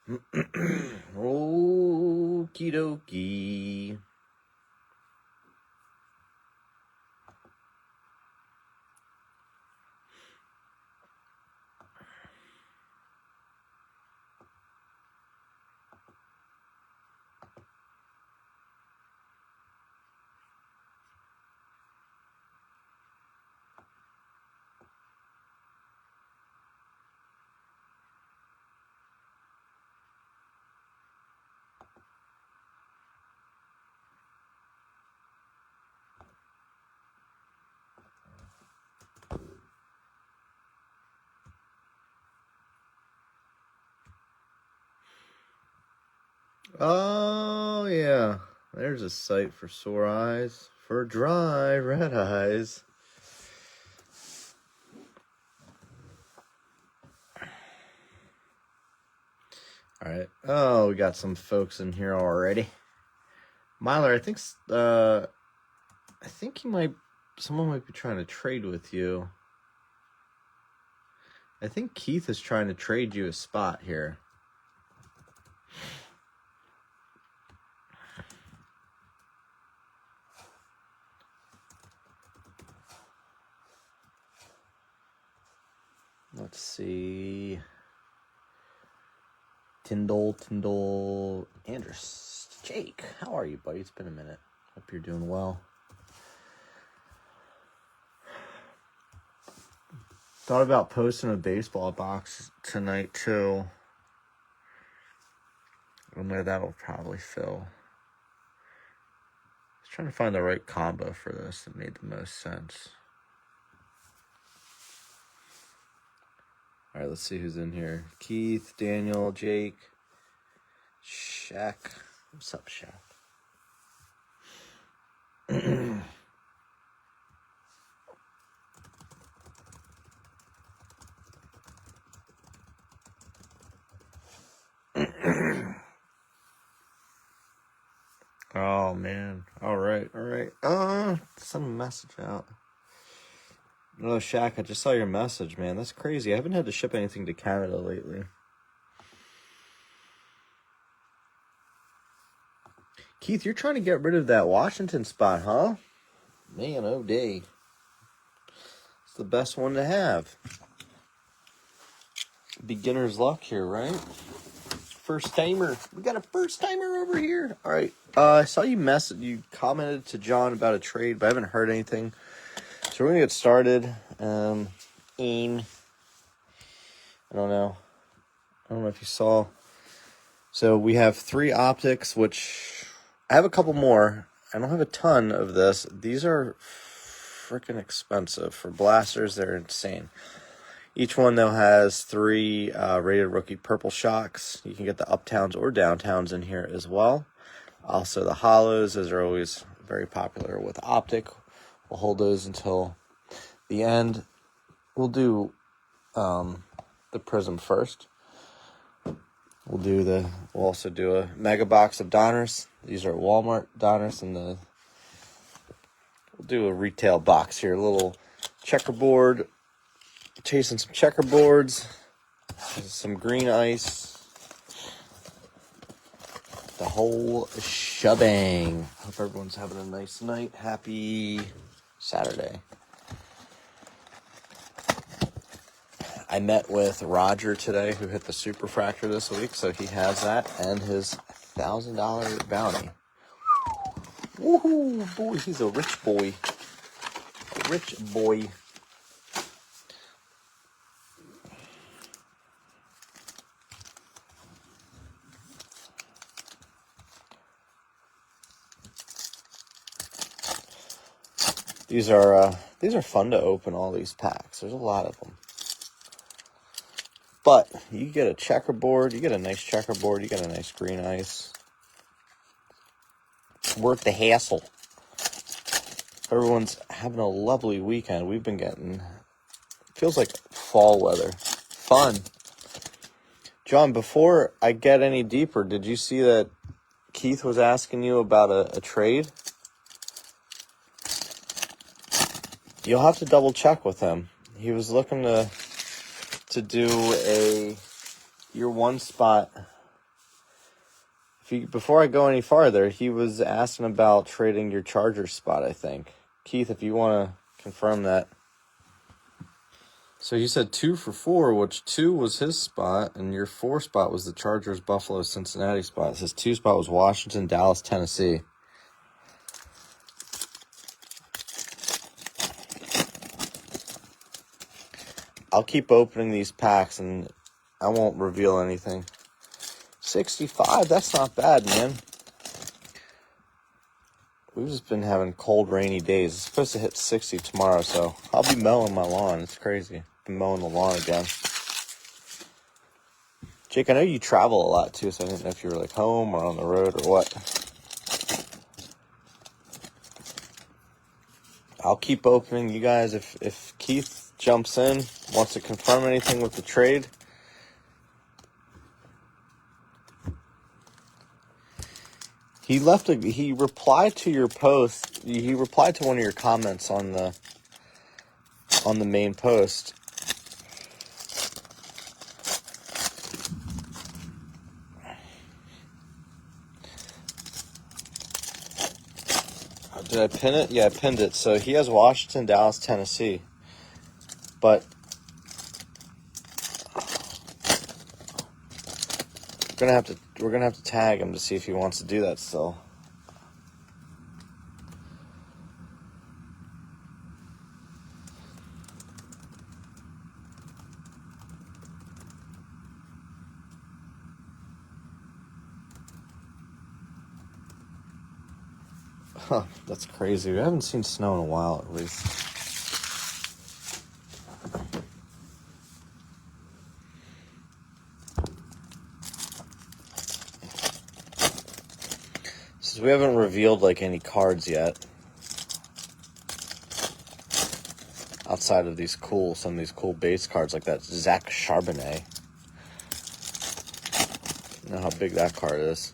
Okie dokie. Oh, yeah. There's a sight for sore eyes, for dry red eyes. All right. Oh, we got some folks in here already. Myler, I think someone might be trying to trade with you. I think Keith is trying to trade you a spot here. Let's see. Tyndall, Andrus, Jake, how are you, buddy? It's been a minute. Hope you're doing well. Thought about posting a baseball box tonight, too. I know that'll probably fill. I was trying to find the right combo for this that made the most sense. All right, let's see who's in here. Keith, Daniel, Jake, Shaq. What's up, Shaq? Oh, man. All right. Send a message out. No, Shaq, I just saw your message, man. That's crazy. I haven't had to ship anything to Canada lately. Keith, you're trying to get rid of that Washington spot, huh? Man, oh day. It's the best one to have. Beginner's luck here, right? First timer. We got a first timer over here. All right. I saw you commented to John about a trade, but I haven't heard anything. So we're going to get started. AIM. I don't know if you saw. So we have 3 optics, which I have a couple more. I don't have a ton of this. These are freaking expensive. For blasters, they're insane. Each one, though, has 3 rated rookie purple shocks. You can get the uptowns or downtowns in here as well. Also, the hollows, those are always very popular with optic. We'll hold those until the end. We'll do the prism first. We'll also do a mega box of Donners. These are Walmart Donners, and we'll do a retail box here. A little checkerboard. Chasing some checkerboards, some green ice, the whole shebang. Hope everyone's having a nice night. Happy Saturday. I met with Roger today, who hit the Superfractor this week, so he has that and his $1,000 bounty. Woohoo, boy, he's a rich boy. Rich boy. These are fun to open, all these packs. There's a lot of them. But you get a checkerboard, you get a nice checkerboard, you get a nice green ice. It's worth the hassle. Everyone's having a lovely weekend. We've been getting, feels like fall weather. Fun. John, before I get any deeper, did you see that Keith was asking you about a trade? You'll have to double check with him. He was looking to do a year 1 spot Before I go any farther, he was asking about trading your Charger spot, I think. Keith, if you want to confirm that. So you said 2 for 4, which 2 was his spot, and your 4 spot was the Chargers, Buffalo, Cincinnati spot. His 2 spot was Washington, Dallas, Tennessee. I'll keep opening these packs, and I won't reveal anything. 65, that's not bad, man. We've just been having cold, rainy days. It's supposed to hit 60 tomorrow, so I'll be mowing my lawn. It's crazy. I'm mowing the lawn again. Jake, I know you travel a lot, too, so I didn't know if you were, like, home or on the road or what. I'll keep opening. You guys, if Keith jumps in, wants to confirm anything with the trade, he replied to your post. He replied to one of your comments on the main post. Did I pin it? Yeah, I pinned it. So he has Washington, Dallas, Tennessee. But we're gonna have to tag him to see if he wants to do that still. Huh, that's crazy. We haven't seen snow in a while, at least. Since we haven't revealed, like, any cards yet, outside of some of these cool base cards, like that Zach Charbonnet. You know how big that card is.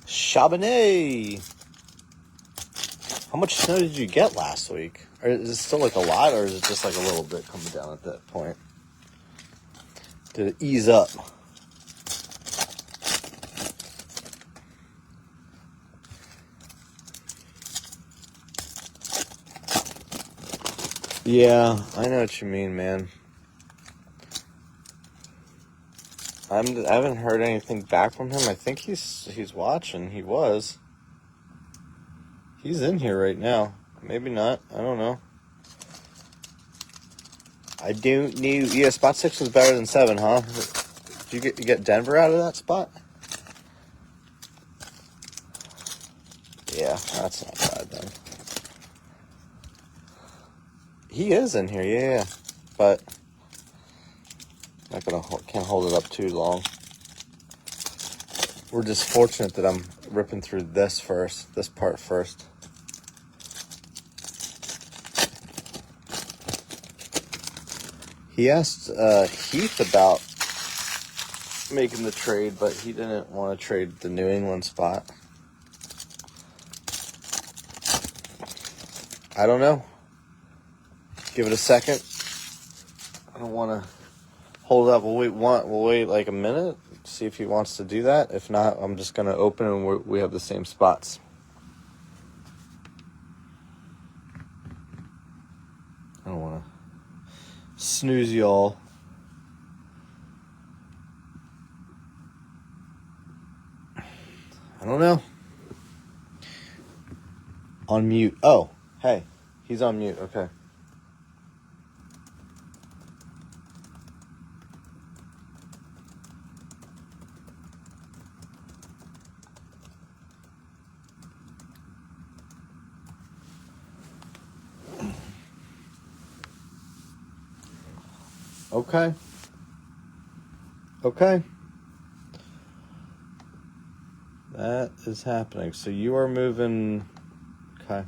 Charbonnet! How much snow did you get last week? Or is it still like a lot, or is it just like a little bit coming down at that point? Did it ease up? Yeah, I know what you mean, man. I haven't heard anything back from him. I think he's watching. He was. He's in here right now. Maybe not. I don't know. I don't know. Yeah, spot 6 was better than 7, huh? Did you get Denver out of that spot? Yeah, that's not bad then. He is in here, yeah. But can't hold it up too long. We're just fortunate that I'm ripping through this part first. He asked Heath about making the trade, but he didn't want to trade the New England spot. I don't know. Give it a second. I don't want to hold up. We'll wait like a minute, see if he wants to do that. If not, I'm just going to open and we have the same spots. I don't want to snooze y'all. I don't know. On mute. Oh, hey. He's on mute. Okay. Okay. That is happening. So you are moving. Okay.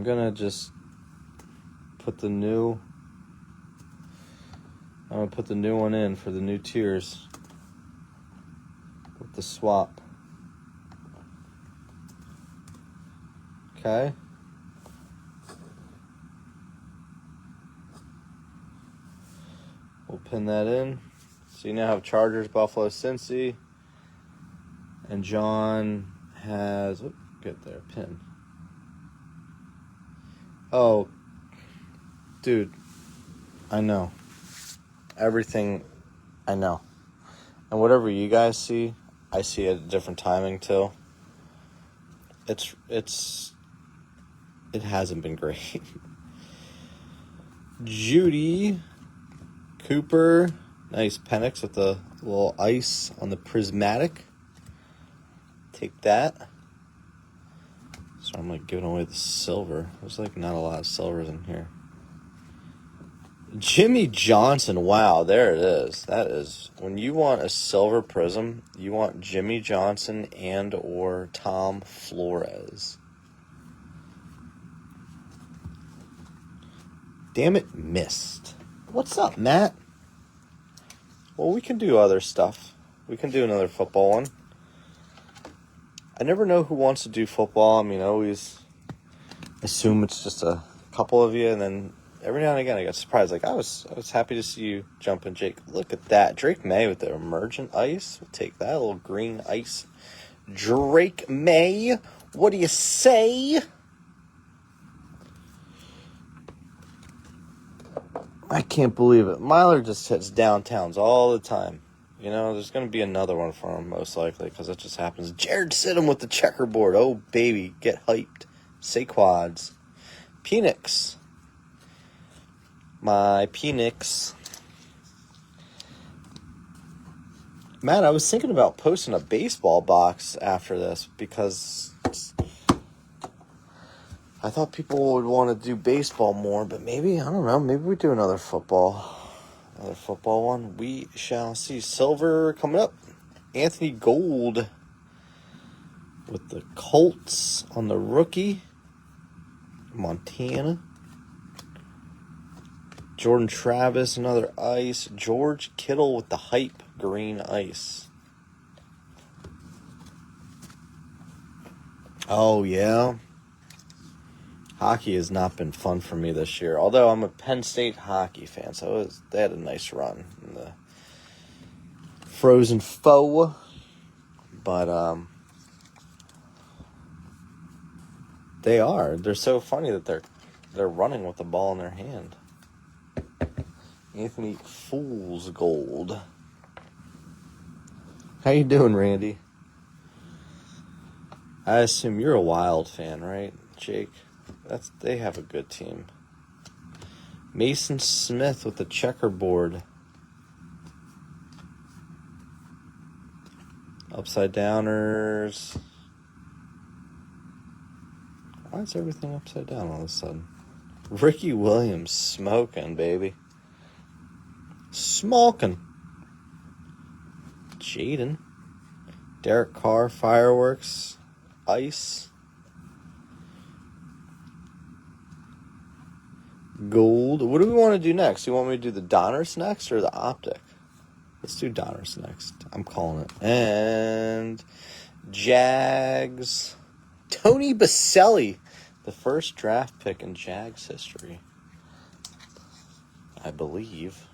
I'm gonna just put the new. I'm gonna put the new one in for the new tiers with the swap. Okay. We'll pin that in. So you now have Chargers, Buffalo, Cincy, and John has. Get there, pin. Oh, dude, I know. Everything, I know. And whatever you guys see, I see at a different timing too. It hasn't been great. Judy, Cooper, nice Penix with the little ice on the prismatic. Take that. So I'm like giving away the silver. There's like not a lot of silvers in here. Jimmy Johnson, wow, there it is. That is, when you want a silver prism, you want Jimmy Johnson and or Tom Flores. Damn it, missed. What's up, Matt? Well, we can do other stuff. We can do another football one. I never know who wants to do football. I mean, I always assume it's just a couple of you, and then every now and again I get surprised. Like, I was happy to see you jump in, Jake. Look at that. Drake May with the emergent ice. We'll take that. A little green ice. Drake May. What do you say? I can't believe it. Myler just hits downtowns all the time. You know, there's going to be another one for him, most likely, because it just happens. Jared Sidham with the checkerboard. Oh, baby. Get hyped. Saquads. Penix. My Penix. Matt, I was thinking about posting a baseball box after this, because I thought people would want to do baseball more, but maybe, I don't know, maybe we do another football one. We shall see. Silver coming up. Anthony Gold with the Colts on the rookie. Montana. Jordan Travis, another ice. George Kittle with the hype green ice. Oh, yeah. Hockey has not been fun for me this year, although I'm a Penn State hockey fan, so they had a nice run in the Frozen Foe. But they're so funny that they're running with the ball in their hand. Anthony Fool's Gold. How you doing, Randy? I assume you're a Wild fan, right, Jake? They have a good team. Mason Smith with the checkerboard. Upside downers. Why is everything upside down all of a sudden? Ricky Williams smoking, baby. Smoking. Jaden. Derek Carr, fireworks. Ice. Gold. What do we want to do next? You want me to do the Donners next or the Optic? Let's do Donners next. I'm calling it. And Jags. Tony Baselli, the first draft pick in Jags history, I believe.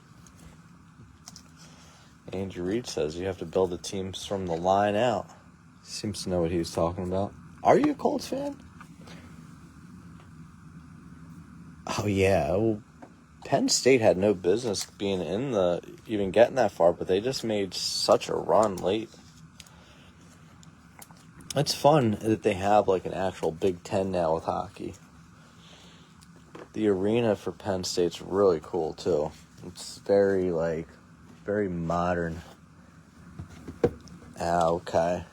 Andrew Reid says you have to build the teams from the line out. Seems to know what he was talking about. Are you a Colts fan? Oh, yeah. Well, Penn State had no business being even getting that far, but they just made such a run late. It's fun that they have like an actual Big Ten now with hockey. The arena for Penn State's really cool too. It's very modern. Okay.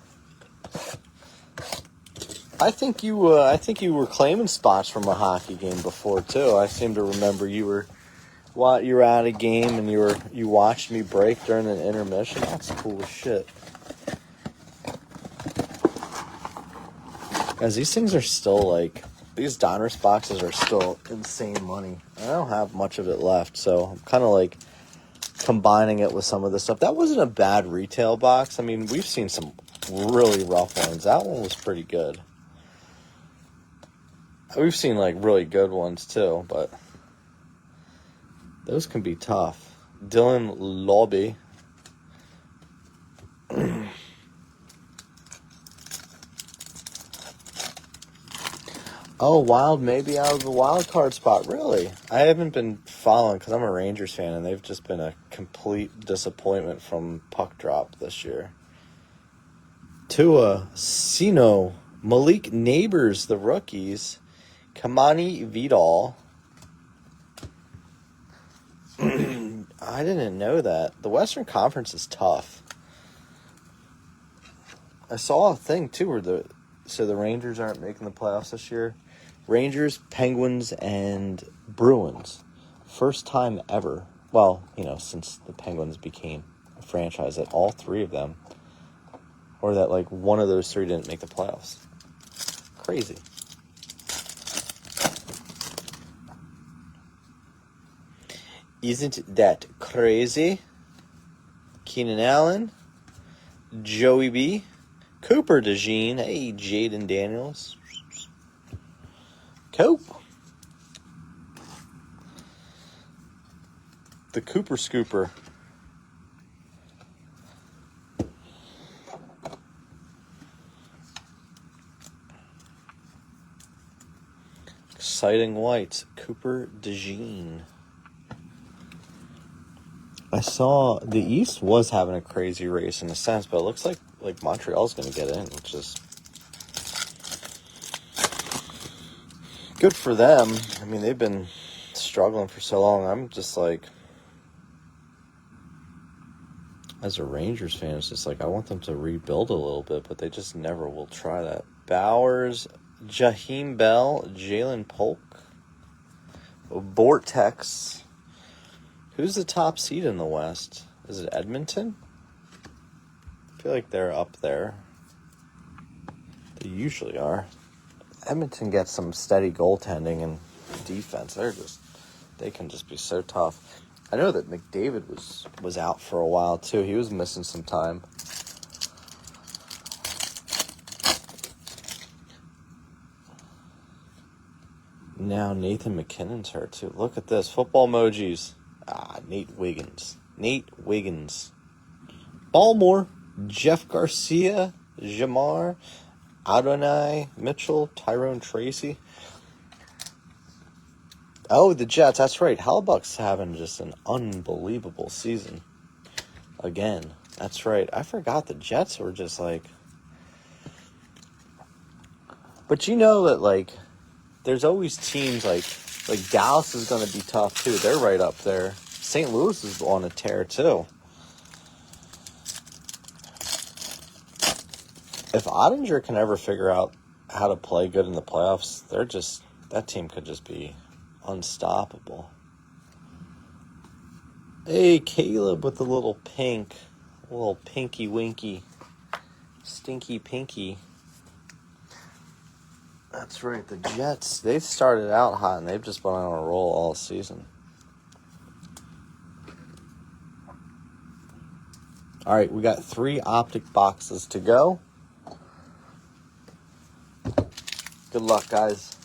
I think you were claiming spots from a hockey game before too. I seem to remember you were at a game and you watched me break during an intermission. That's cool as shit. Guys, these things are still These Donruss boxes are still insane money. I don't have much of it left, so I'm kind of like combining it with some of this stuff. That wasn't a bad retail box. I mean, we've seen some really rough ones. That one was pretty good. We've seen like really good ones too, but those can be tough. Dylan Lobby. Oh, Wild maybe out of the wild card spot. Really? I haven't been following because I'm a Rangers fan, and they've just been a complete disappointment from puck drop this year. Tua, Sino, Malik Neighbors, the rookies, Kamani Vidal. I didn't know that. The Western Conference is tough. I saw a thing, too, where the Rangers aren't making the playoffs this year. Rangers, Penguins, and Bruins. First time ever. Well, since the Penguins became a franchise, that all three of them, or that, like, one of those three didn't make the playoffs. Crazy. Isn't that crazy? Keenan Allen, Joey B, Cooper DeJean, hey, Jaden Daniels, Cope, the Cooper Scooper. Exciting whites, Cooper DeJean. I saw the East was having a crazy race in a sense, but it looks like Montreal's going to get in, which is good for them. I mean, they've been struggling for so long. I'm just like, as a Rangers fan, it's just like I want them to rebuild a little bit, but they just never will try that. Bowers, Jaheim Bell, Jalen Polk, Vortex. Who's the top seed in the West? Is it Edmonton? I feel like they're up there. They usually are. Edmonton gets some steady goaltending and defense. They can just be so tough. I know that McDavid was out for a while too. He was missing some time. Now Nathan McKinnon's hurt too. Look at this. Football emojis. Nate Wiggins. Baltimore. Jeff Garcia. Jamar. Adonai Mitchell. Tyrone Tracy. Oh, the Jets. That's right. Hellebuck's having just an unbelievable season. Again. That's right. I forgot the Jets were just like... But you know that, like, there's always teams like Dallas is going to be tough, too. They're right up there. St. Louis is on a tear, too. If Ottinger can ever figure out how to play good in the playoffs, that team could just be unstoppable. Hey, Caleb with the little pinky winky, stinky pinky. That's right, the Jets, they've started out hot and they've just been on a roll all season. All right, we got 3 optic boxes to go. Good luck, guys.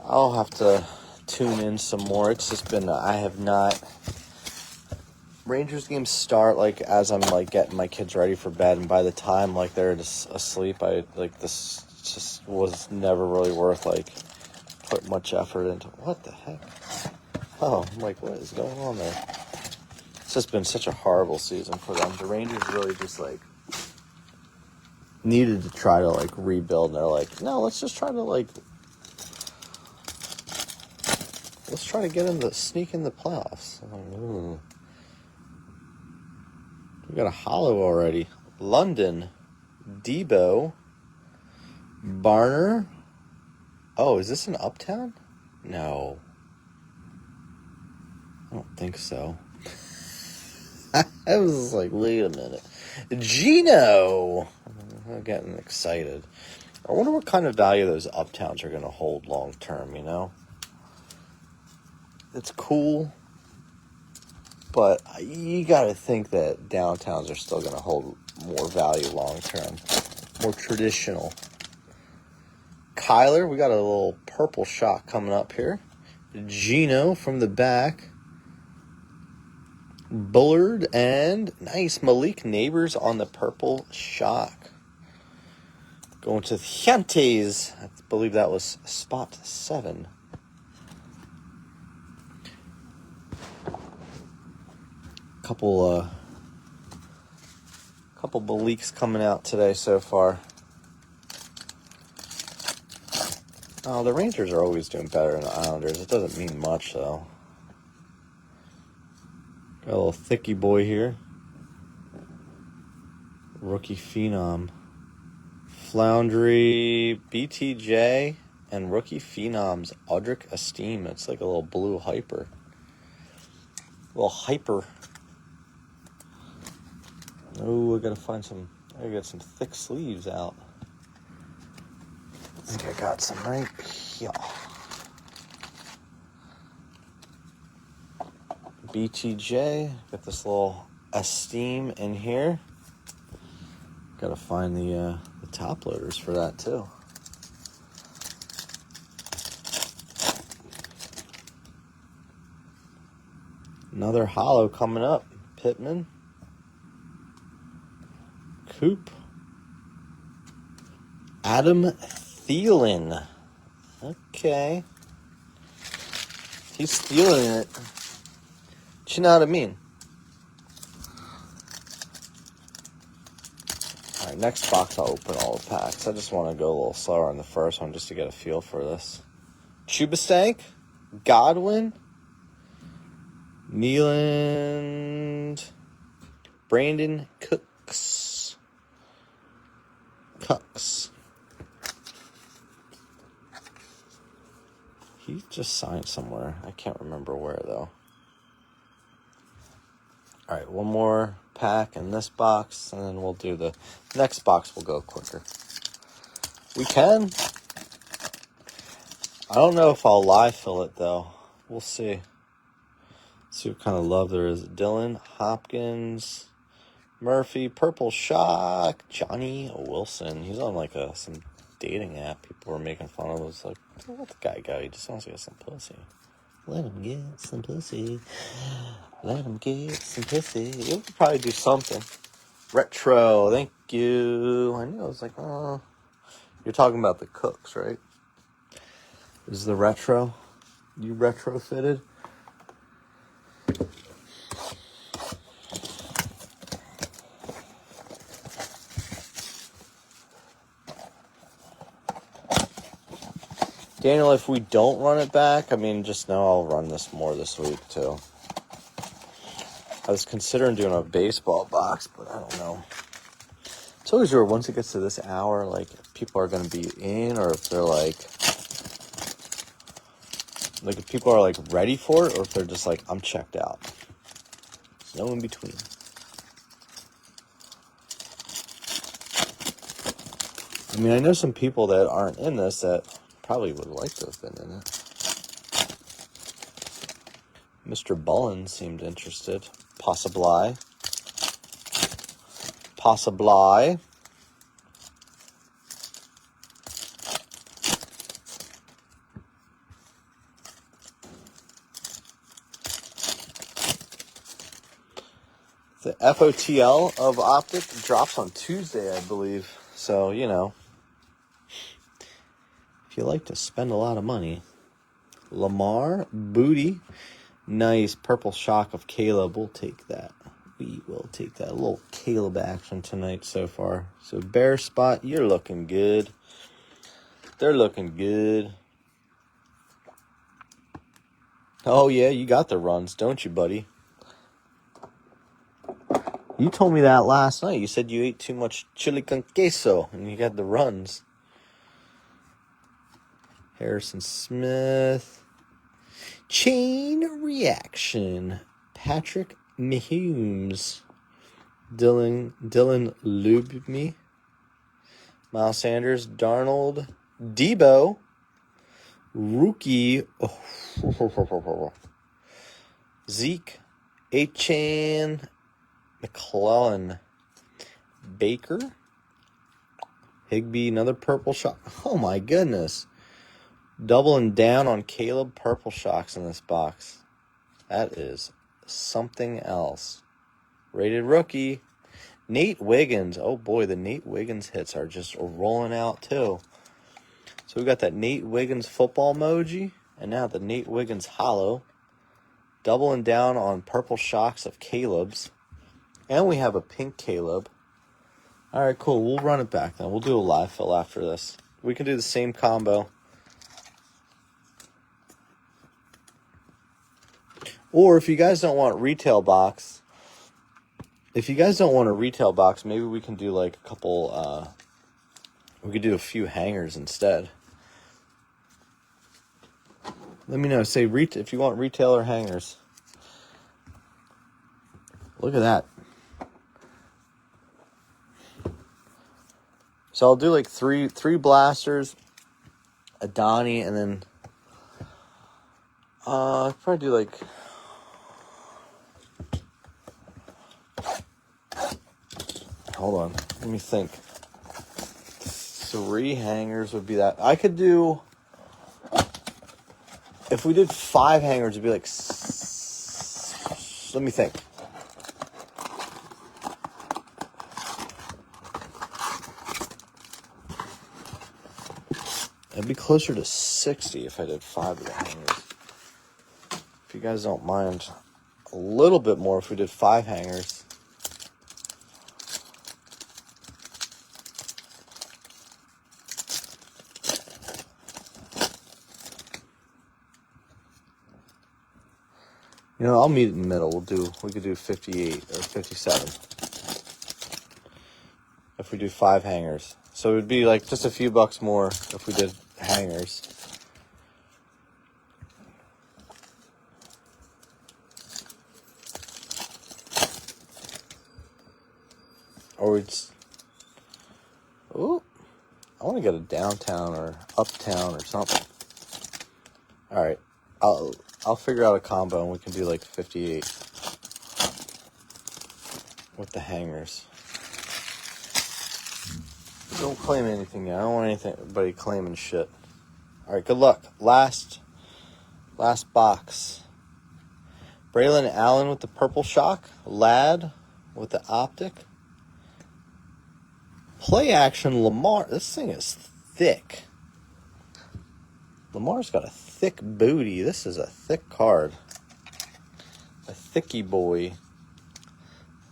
I'll have to tune in some more. It's just been, I have not... Rangers games start, like, as I'm, like, getting my kids ready for bed, and by the time, like, they're just asleep, this just was never really worth, like, put much effort into. What the heck? Oh, I'm like, what is going on there? It's just been such a horrible season for them. The Rangers really just, like, needed to try to, like, rebuild, and they're like, no, let's just try to, like, let's try to sneak in the playoffs. Ooh. We got a hollow already. London, Debo, Barner. Oh, is this an Uptown? No. I don't think so. I was like, wait a minute. Gino! I'm getting excited. I wonder what kind of value those uptowns are going to hold long term, you know? It's cool, but you got to think that downtowns are still going to hold more value long term, more traditional. Kyler, we got a little purple shot coming up here. Gino from the back. Bullard and nice Malik Neighbors on the purple shock. Going to Giantes. I believe that was spot 7. Couple Maliks coming out today so far. Oh, the Rangers are always doing better than the Islanders. It doesn't mean much, though. Got a little thicky boy here. Rookie Phenom. Floundry, BTJ, and Rookie Phenoms, Audric Esteem. It's like a little blue hyper. Little hyper. Oh, I gotta get some thick sleeves out. I think I got some right here. BTJ, got this little Esteem in here. Gotta find the top loaders for that too. Another hollow coming up. Pittman. Coop. Adam Thielen. Okay. He's stealing it. Do you know what I mean? Alright, next box I'll open all the packs. I just want to go a little slower on the first one just to get a feel for this. Chubastank. Godwin. Nealand. Brandon Cooks. He just signed somewhere. I can't remember where, though. All right, one more pack in this box, and then we'll do the next box. Will go quicker. We can. I don't know if I'll live fill it, though. We'll see. See what kind of love there is. Dylan Hopkins, Murphy, Purple Shock, Johnny Wilson. He's on like some dating app. People were making fun of him. It's like, let the guy go. He just sounds like some pussy. Let him get some pussy. Let him get some pussy. He'll probably do something. Retro, thank you. I knew I was like, oh. You're talking about the Cooks, right? Is the retro? You retrofitted? Daniel, if we don't run it back, I mean, just know I'll run this more this week, too. I was considering doing a baseball box, but I don't know. It's always weird once it gets to this hour, like, if people are going to be in, or if they're, like, if people are, like, ready for it, or if they're just, like, I'm checked out. There's no in between. I mean, I know some people that aren't in this that probably would like to have been in it. Mr. Bullen seemed interested. Possibly. The FOTL of Optic drops on Tuesday, I believe. So, you know, if you like to spend a lot of money. Lamar, Booty, nice purple shock of Caleb. We'll take that. We will take that. A little Caleb action tonight so far. So, Bear Spot, you're looking good. They're looking good. Oh, yeah, you got the runs, don't you, buddy? You told me that last night. You said you ate too much chili con queso, and you got the runs. Harrison Smith. Chain Reaction. Patrick Mahomes. Dylan Lubme. Miles Sanders, Darnold, Debo, rookie, Zeke, Achane, McClellan, Baker, Higbee, another purple shock. Oh my goodness. Doubling down on Caleb purple shocks in this box. That is something else. Rated rookie. Nate Wiggins. Oh boy, the Nate Wiggins hits are just rolling out too. So we got that Nate Wiggins football emoji. And now the Nate Wiggins hollow. Doubling down on purple shocks of Caleb's. And we have a pink Caleb. Alright, cool. We'll run it back then. We'll do a live fill after this. We can do the same combo. Or if you guys don't want retail box, maybe we can do like a couple, we could do a few hangers instead. Let me know. Say if you want retail or hangers. Look at that. So I'll do like three blasters, a Donnie, and then I'll probably do like hold on, let me think. 3 hangers would be that. I could do, if we did 5 hangers, it'd be like, let me think. It'd be closer to 60 if I did 5 of the hangers. If you guys don't mind, a little bit more if we did 5 hangers. You know, I'll meet in the middle. We could do 58 or 57 if we do 5 hangers. So it would be like just a few bucks more if we did hangers. Or we'd, ooh, I want to get a downtown or uptown or something. All right, I'll figure out a combo and we can do like 58 with the hangers. Don't claim anything yet. I don't want anybody claiming shit. All right, good luck. Last box. Braylon Allen with the purple shock. Ladd with the optic. Play action Lamar. This thing is thick. Lamar's got a thick booty. This is a thick card. A thicky boy.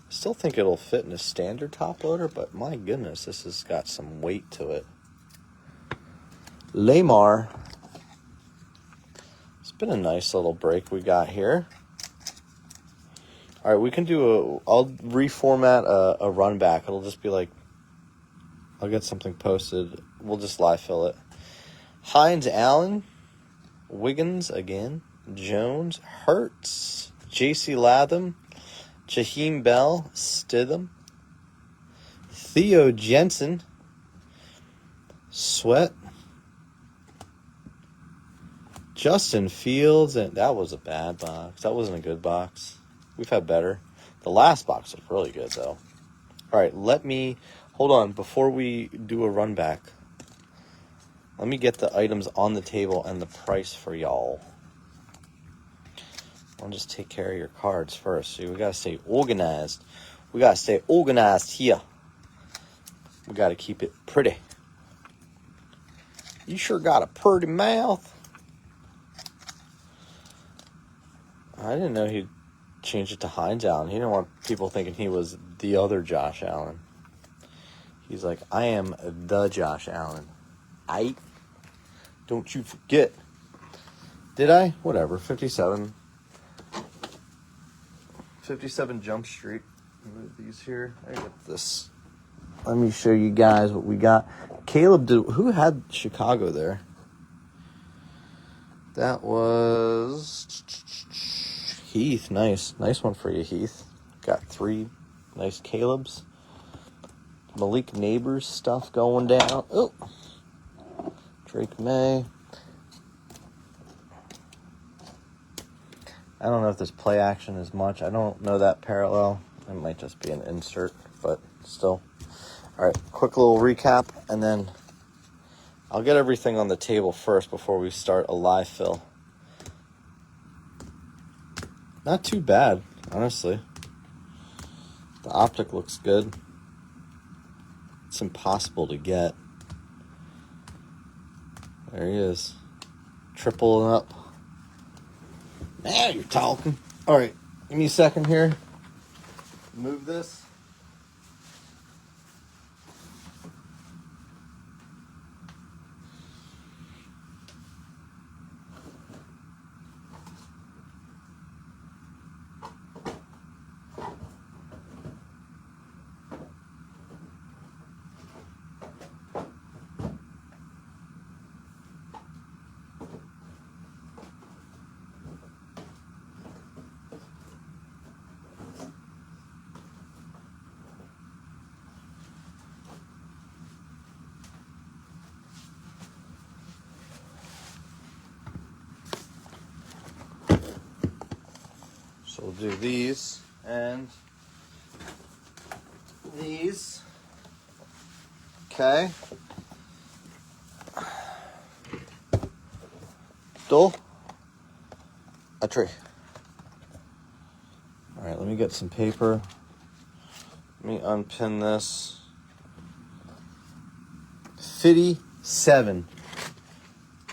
Still think it'll fit in a standard top loader, but my goodness, this has got some weight to it. Lamar. It's been a nice little break we got here. All right, we can do I'll reformat a run back. It'll just be like, I'll get something posted. We'll just live fill it. Hines Allen, Wiggins again, Jones, Hurts, J.C. Latham, Jaheim Bell, Stidham, Theo Jensen, Sweat, Justin Fields, and that was a bad box. That wasn't a good box. We've had better. The last box was really good, though. All right, hold on, before we do a run back, let me get the items on the table and the price for y'all. I'll just take care of your cards first. See, we got to stay organized. We got to stay organized here. We got to keep it pretty. You sure got a pretty mouth. I didn't know he'd change it to Hines Allen. He didn't want people thinking he was the other Josh Allen. He's like, I am the Josh Allen. Don't you forget. Did I? Whatever. 57 Jump Street. Move these here. I got this. Let me show you guys what we got. Caleb, who had Chicago there? That was Heath. Nice one for you, Heath. Got 3 nice Calebs. Malik Neighbors stuff going down. Oh, Drake May. I don't know if this play action is much. I don't know that parallel. It might just be an insert, but still. All right, quick little recap, and then I'll get everything on the table first before we start a live fill. Not too bad, honestly. The optic looks good. It's impossible to get. There he is. Tripling up. Now you're talking. All right, give me a second here. Move this. So we'll do these and these. Okay. Dull. A tree. All right, let me get some paper. Let me unpin this. 57.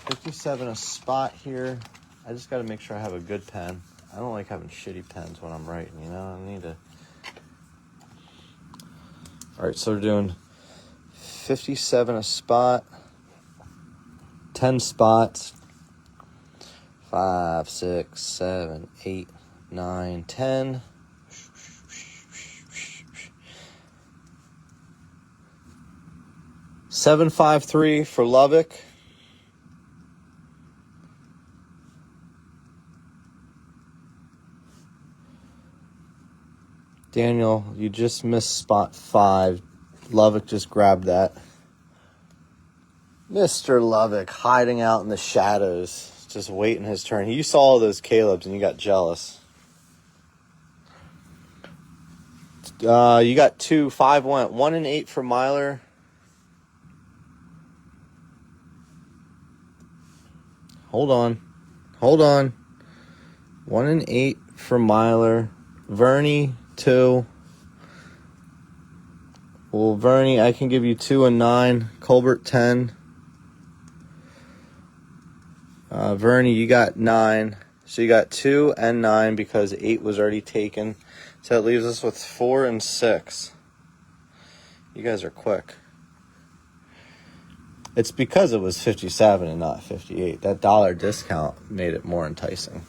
57 a spot here. I just got to make sure I have a good pen. I don't like having shitty pens when I'm writing, you know? I need to... All right, so we're doing 57 a spot. 10 spots. 5, 6, 7, 8, 9, 10. 753 for Lubbock. Daniel, you just missed spot 5. Lubbock just grabbed that. Mr. Lubbock hiding out in the shadows, just waiting his turn. You saw all those Caleb's and you got jealous. You got 2. 5 went. 1 and 8 for Myler. Hold on. 1 and 8 for Myler. Verney, 2. Well, Verney, I can give you 2 and 9. Colbert, 10. Verney, you got 9. So you got 2 and 9 because 8 was already taken. So that leaves us with 4 and 6. You guys are quick. It's because it was 57 and not 58. That dollar discount made it more enticing.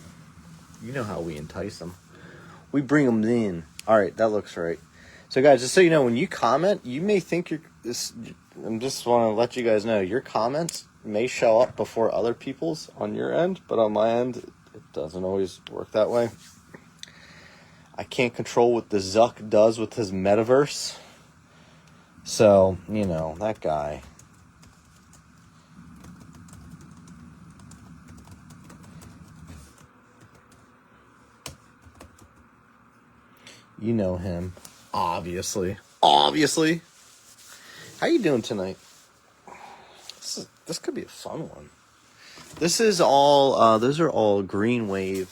You know how we entice them. We bring them in. All right, that looks right. So, guys, just so you know, when you comment, you may think I just want to let you guys know, your comments may show up before other people's on your end, but on my end, it doesn't always work that way. I can't control what the Zuck does with his metaverse. So, you know, that guy. You know him, obviously. How you doing tonight? This could be a fun one. This is all, those are all Green Wave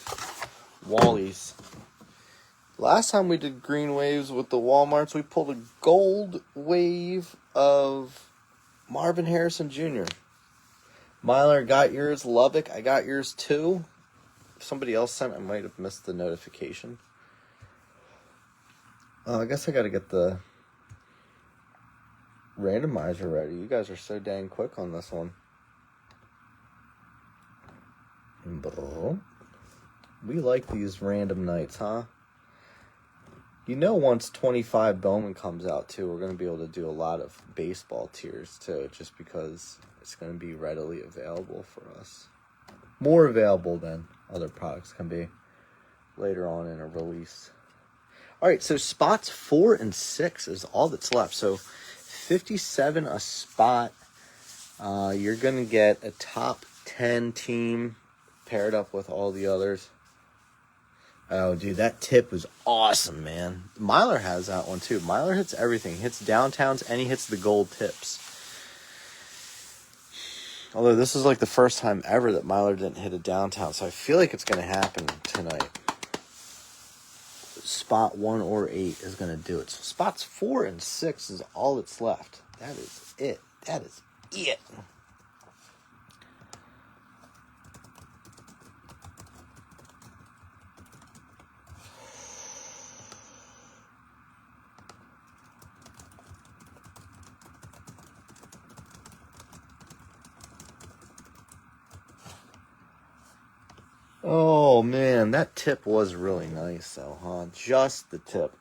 Wallies. Last time we did Green Waves with the Walmarts, we pulled a gold wave of Marvin Harrison Jr. Myler got yours. Lubbock, I got yours too. If somebody else sent, I might have missed the notification. I guess I gotta get the randomizer ready. You guys are so dang quick on this one. We like these random nights, huh? You know, once 25 Bowman comes out, too, we're going to be able to do a lot of baseball tiers, too, just because it's going to be readily available for us. More available than other products can be later on in a release. All right, so spots 4 and 6 is all that's left. So $57 a spot. You're going to get a top 10 team paired up with all the others. Oh, dude, that tip was awesome, man. Myler has that one, too. Myler hits everything. He hits downtowns, and he hits the gold tips. Although this is like the first time ever that Myler didn't hit a downtown, so I feel like it's going to happen tonight. Spot 1 or 8 is going to do it. So spots 4 and 6 is all that's left. That is it. That is it. Oh, man, that tip was really nice, though, huh? Just the tip.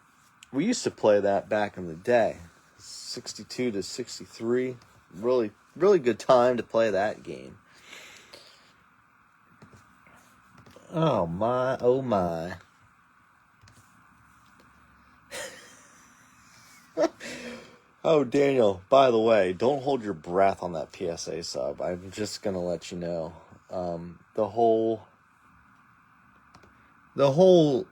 We used to play that back in the day. 62 to 63. Really, really good time to play that game. Oh, my, oh, my. Oh, Daniel, by the way, don't hold your breath on that PSA sub. I'm just going to let you know. The whole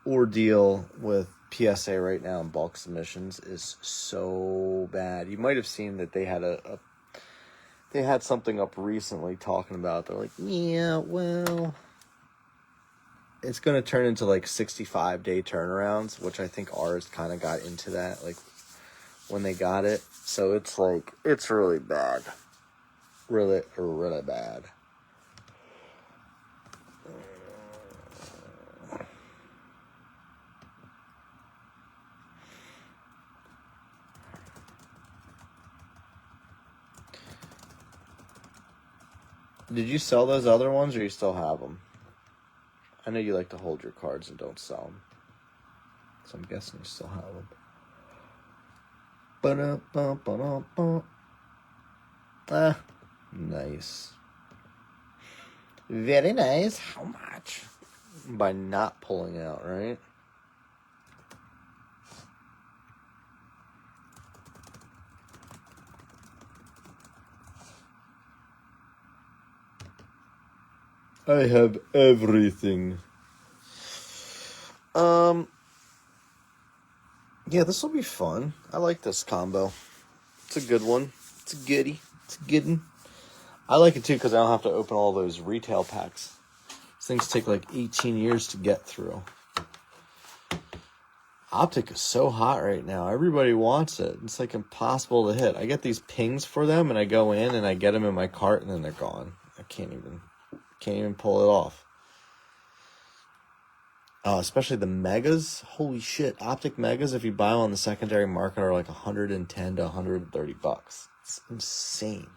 ordeal with PSA right now in bulk submissions is so bad. You might have seen that they had they had something up recently talking about. They're like, yeah, well, it's going to turn into like 65-day turnarounds, which I think ours kind of got into that, like when they got it. So it's like, it's really bad. Really, really bad. Did you sell those other ones, or you still have them? I know you like to hold your cards and don't sell them. So I'm guessing you still have them. Ah, nice. Very nice. How much? By not pulling out, right? I have everything. Yeah, this will be fun. I like this combo. It's a good one. It's a goodie. It's a good one. I like it too because I don't have to open all those retail packs. These things take like 18 years to get through. Optic is so hot right now. Everybody wants it. It's like impossible to hit. I get these pings for them, and I go in and I get them in my cart, and then they're gone. I can't even pull it off. Especially the megas. Holy shit. Optic megas, if you buy them on the secondary market, are like $110 to $130. It's insane.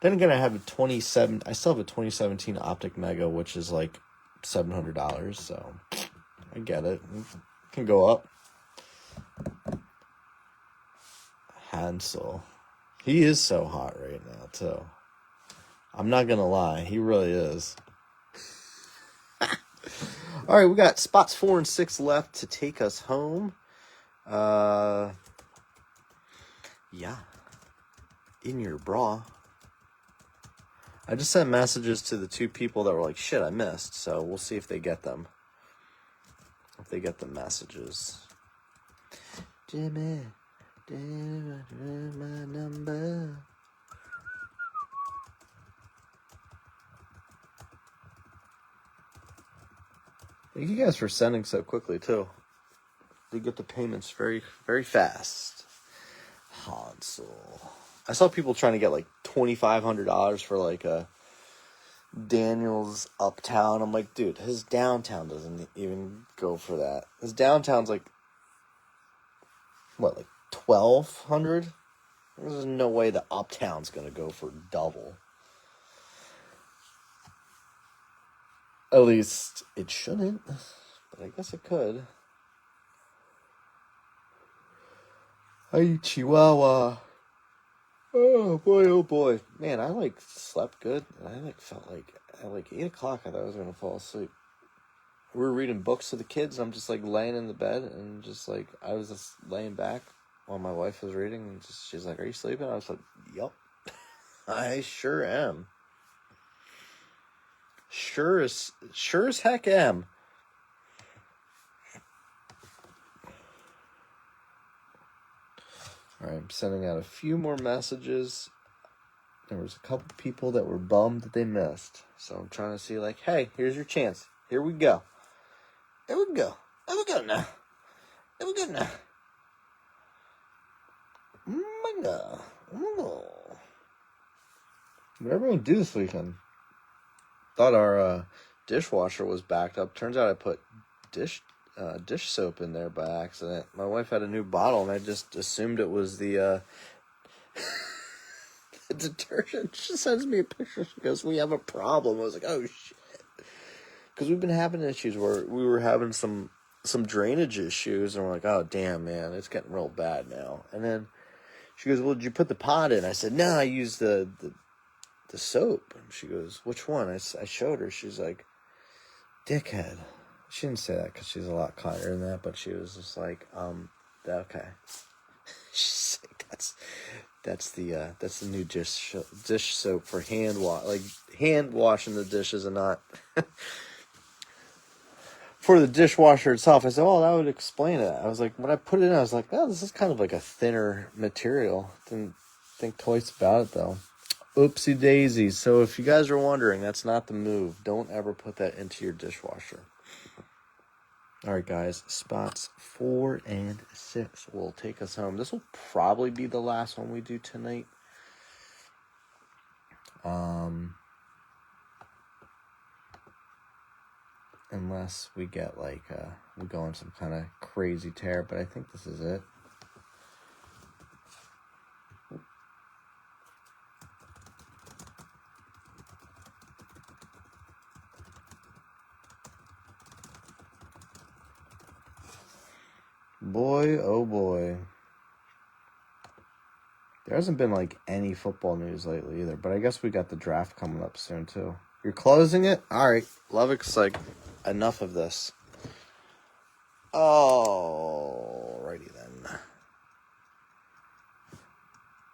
Then again, I still have a 2017 Optic Mega, which is like $700, so I get it. It can go up. Hansel. He is so hot right now, too. I'm not going to lie. He really is. All right, we got spots 4 and 6 left to take us home. Yeah. In your bra. I just sent messages to the 2 people that were like, shit, I missed. So we'll see if they get them. If they get the messages. Jimmy, my number. Thank you guys for sending so quickly, too. They get the payments very, very fast. Hansel. I saw people trying to get like $2,500 for like a Daniel's Uptown. I'm like, dude, his downtown doesn't even go for that. His downtown's like, what, like $1,200? There's no way the Uptown's gonna go for double. At least it shouldn't, but I guess it could. Hi, Chihuahua. Oh boy, oh boy. Man, I like slept good, and I like felt like at like 8 o'clock I thought I was gonna fall asleep. We were reading books to the kids, and I'm just like laying in the bed, and just like I was just laying back, while my wife was reading. And she's like, "Are you sleeping?" I was like, "Yup, I sure am. Sure as heck am." All right, I'm sending out a few more messages. There was a couple people that were bummed that they missed. So I'm trying to see, like, hey, here's your chance. Here we go. Here we go. Here we go now. Here we go now. Mango. What everyone do this weekend? Thought our dishwasher was backed up. Turns out I put dish soap in there by accident. My wife had a new bottle, and I just assumed it was the detergent. She sends me a picture. She goes, "We have a problem." I was like, "Oh shit," because we've been having issues where we were having some drainage issues, and we're like, "Oh damn, man, it's getting real bad now." And then she goes, "Well, did you put the pot in?" I said, "No, I used the soap." And she goes, "Which one?" I showed her. She's like, "Dickhead." She didn't say that because she's a lot kinder than that, but she was just like, okay. She's like, that's the new dish soap for hand washing the dishes and not for the dishwasher itself. I said, "Oh, that would explain it." I was like, when I put it in, I was like, "Oh, this is kind of like a thinner material." Didn't think twice about it though. Oopsie daisies. So if you guys are wondering, that's not the move. Don't ever put that into your dishwasher. All right, guys, spots 4 and 6 will take us home. This will probably be the last one we do tonight. Unless we get we go on some kind of crazy tear, but I think this is it. Boy, oh boy. There hasn't been any football news lately either, but I guess we got the draft coming up soon too. You're closing it? All right. Lovick's like, enough of this. Alrighty then.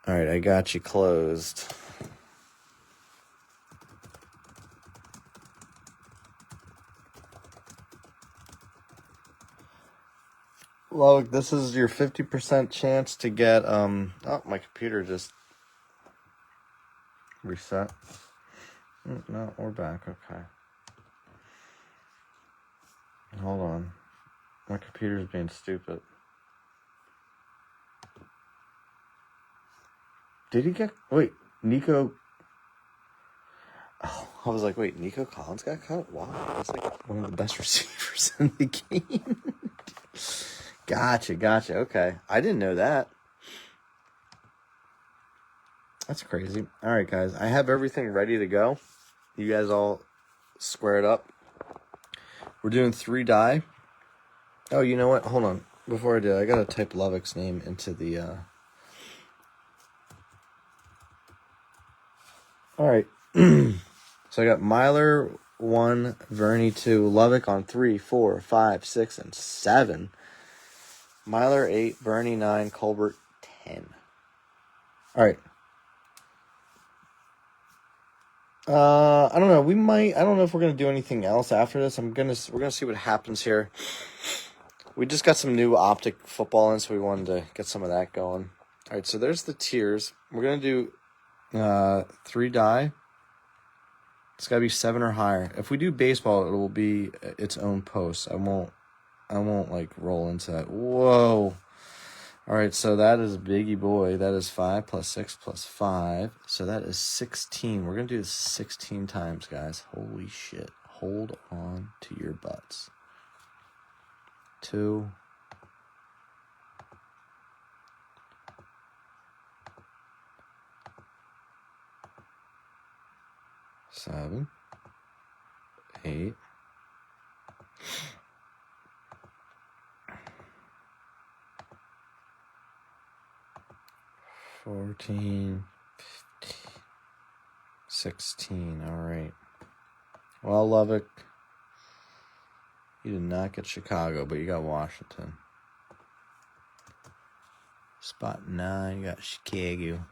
All right, I got you closed. Look, this is your 50% chance to get, oh, my computer just reset. No, we're back, okay. Hold on. My computer's being stupid. Did he get, wait, Nico, oh, I was like, wait, Nico Collins got cut? Wow, that's like one of the best receivers in the game. Gotcha, okay. I didn't know that. That's crazy. All right, guys. I have everything ready to go. You guys all squared up. We're doing 3 die. Oh, you know what? Hold on. Before I do, I got to type Lovick's name into the... All right. So I got Myler 1, Verney 2, Lovick on 3, 4, 5, 6, and 7. Myler 8, Verney 9, Colbert 10. All right. I don't know. I don't know if we're gonna do anything else after this. We're gonna see what happens here. We just got some new optic football in, so we wanted to get some of that going. All right, so there's the tiers. We're gonna do 3 die. It's gotta be 7 or higher. If we do baseball, it will be its own post. I won't roll into that. Whoa. All right, so that is Biggie Boy. That is 5 plus 6 plus 5. So that is 16. We're going to do this 16 times, guys. Holy shit. Hold on to your butts. 2. 7. 8. 14, 15, 16. All right. Well, Lovick, you did not get Chicago, but you got Washington. Spot 9, you got Chicago.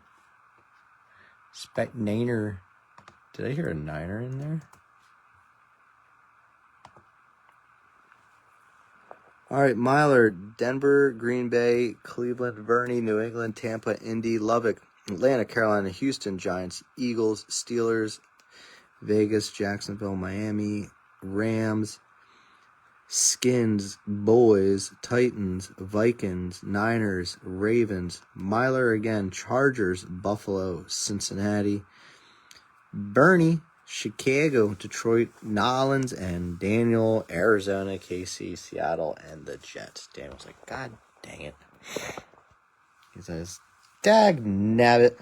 Spec Niner. Did I hear a Niner in there? All right, Myler, Denver, Green Bay, Cleveland, Verney, New England, Tampa, Indy, Lubbock, Atlanta, Carolina, Houston, Giants, Eagles, Steelers, Vegas, Jacksonville, Miami, Rams, Skins, Boys, Titans, Vikings, Niners, Ravens, Myler again, Chargers, Buffalo, Cincinnati, Bernie, Chicago, Detroit, Nolans, and Daniel, Arizona, KC, Seattle, and the Jets. Daniel's like, God dang it. He says, dag nabbit.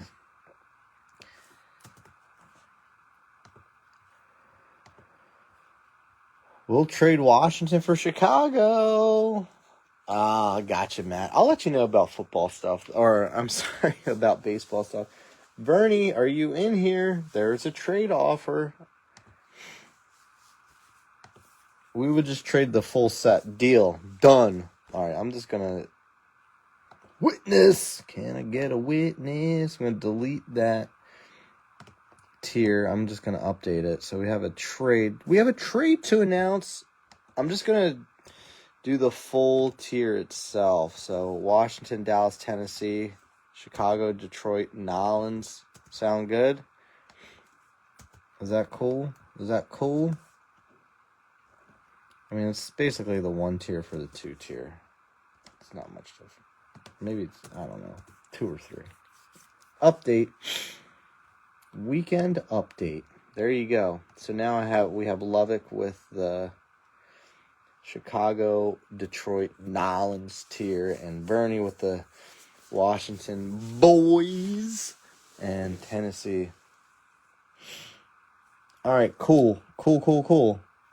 We'll trade Washington for Chicago. Gotcha, Matt. I'll let you know about football stuff. Or, I'm sorry, about baseball stuff. Bernie, are you in here? There's a trade offer. We would just trade the full set. Deal. Done. All right, I'm just going to... Witness! Can I get a witness? I'm going to delete that tier. I'm just going to update it. So we have a trade. We have a trade to announce. I'm just going to do the full tier itself. So Washington, Dallas, Tennessee, Chicago, Detroit, Nolans. Sound good? Is that cool? Is that cool? I mean, it's basically the 1 tier for the 2 tier. It's not much different. Maybe it's, I don't know, 2 or 3. Update. Weekend update. There you go. So now we have Lubbock with the Chicago, Detroit, Nolans tier, and Verney with the Washington Boys and Tennessee. All right, cool.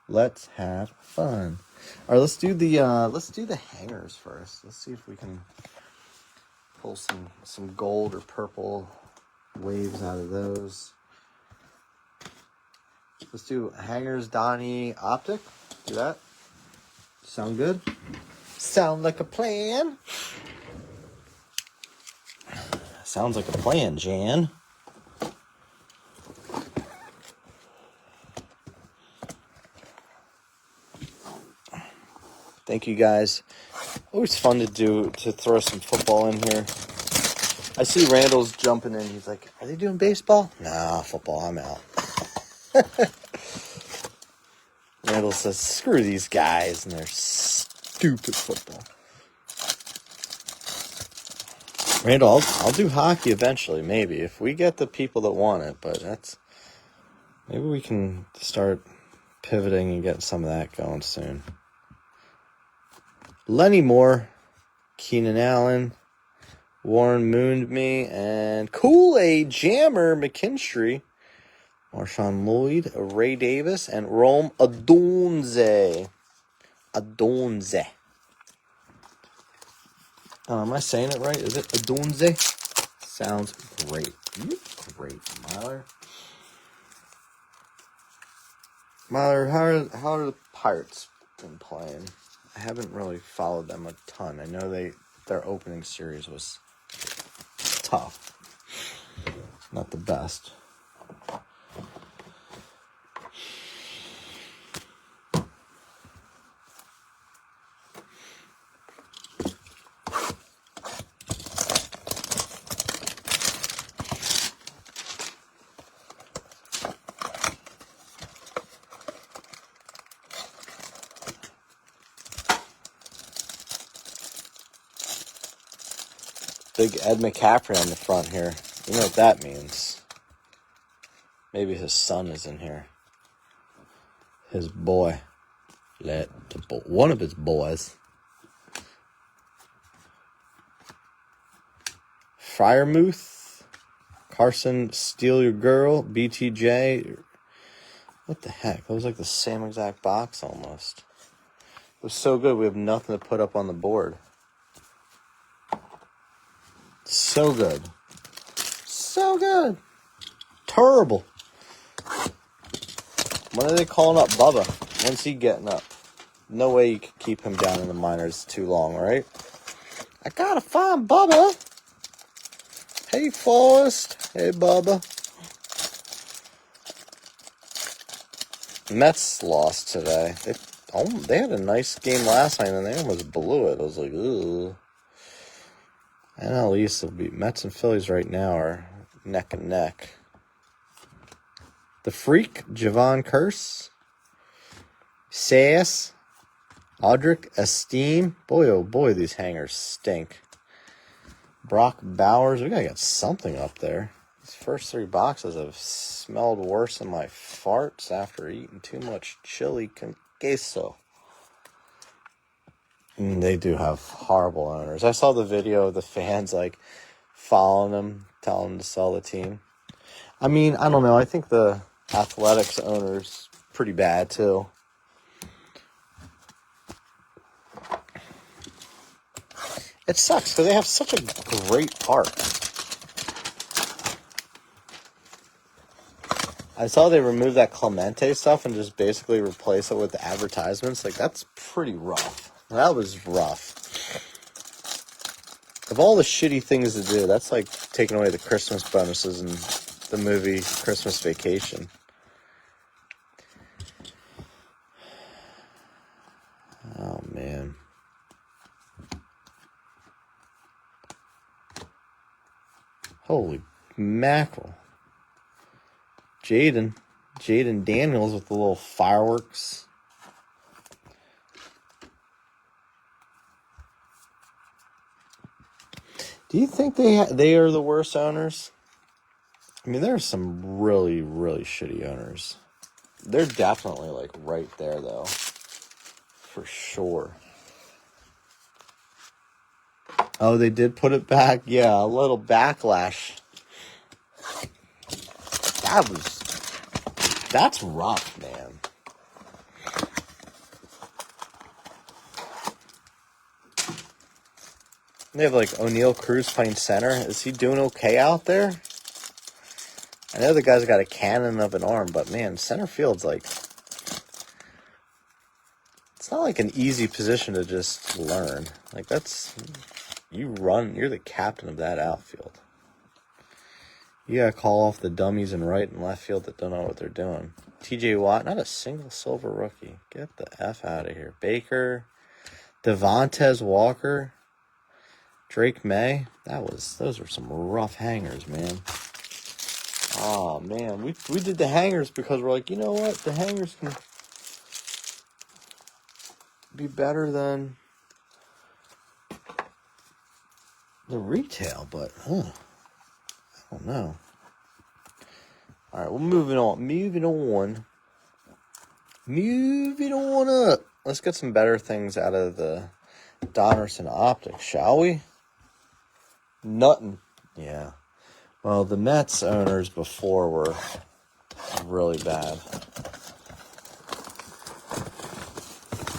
Let's have fun. All right, let's do the hangers first. Let's see if we can pull some gold or purple waves out of those. Let's do hangers, Donnie, Optic. Do that. Sound good? Sound like a plan? Sounds like a plan, Jan. Thank you, guys. Always fun to throw some football in here. I see Randall's jumping in. He's like, are they doing baseball? Nah, football, I'm out. Randall says, screw these guys and their stupid football. Randall, I'll do hockey eventually, maybe, if we get the people that want it, but maybe we can start pivoting and getting some of that going soon. Lenny Moore, Keenan Allen, Warren mooned me, and Kool-Aid Jammer McKinstry, Marshawn Lloyd, Ray Davis, and Rome Odunze. Am I saying it right? Is it Odunze? Sounds great. Great, Myler. Myler, how are the Pirates been playing? I haven't really followed them a ton. I know their opening series was tough. Not the best. Big Ed McCaffrey on the front here. You know what that means. Maybe his son is in here. His boy. One of his boys. Fryermuth. Carson, Steal Your Girl. BTJ. What the heck? That was like the same exact box almost. It was so good we have nothing to put up on the board. So good. So good. Terrible. When are they calling up Bubba? When's he getting up? No way you could keep him down in the minors too long, right? I gotta find Bubba. Hey, Forrest. Hey, Bubba. Mets lost today. They had a nice game last night, and they almost blew it. I was like, ooh. NL East will be Mets and Phillies right now are neck and neck. The Freak, Javon Curse, Sass, Audric, Esteem. Boy, oh boy, these hangers stink. Brock Bowers. We gotta get something up there. These first 3 boxes have smelled worse than my farts after eating too much chili con queso. They do have horrible owners. I saw the video of the fans like following them, telling them to sell the team. I mean, I don't know. I think the Athletics owner's pretty bad too. It sucks because they have such a great art. I saw they removed that Clemente stuff and just basically replace it with the advertisements. Like, that's pretty rough. That was rough. Of all the shitty things to do, that's like taking away the Christmas bonuses in the movie Christmas Vacation. Oh, man. Holy mackerel. Jaden Daniels with the little fireworks. Do you think they are the worst owners? I mean, there are some really, really shitty owners. They're definitely like right there though. For sure. Oh, they did put it back. Yeah, a little backlash. That's rough, man. They have like O'Neal Cruz playing center. Is he doing okay out there? I know the guy's got a cannon of an arm, but man, center field's like, it's not like an easy position to just learn. Like you're the captain of that outfield. You gotta call off the dummies in right and left field that don't know what they're doing. TJ Watt, not a single silver rookie. Get the F out of here. Baker, Devontae Walker, Drake May. Those were some rough hangers, man. Oh man, we did the hangers because we're like, you know what? The hangers can be better than the retail, but I don't know. All right, well, moving on up. Let's get some better things out of the Donnerson Optics, shall we? Nothing. Yeah. Well, the Mets owners before were really bad.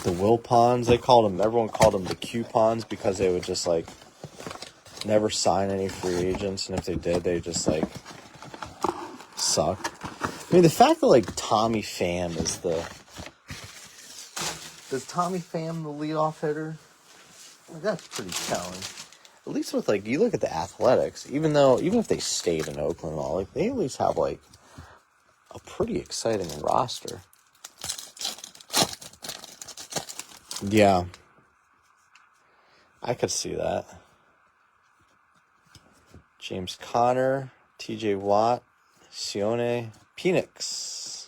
The Wilpons, everyone called them the coupons because they would just like never sign any free agents, and if they did, they just like suck. I mean, the fact that like Tommy Pham is Tommy Pham the leadoff hitter? Like, that's pretty telling. At least with like, you look at the Athletics, even if they stayed in Oakland and all, like they at least have like a pretty exciting roster. Yeah. I could see that. James Conner, TJ Watt, Sione, Penix.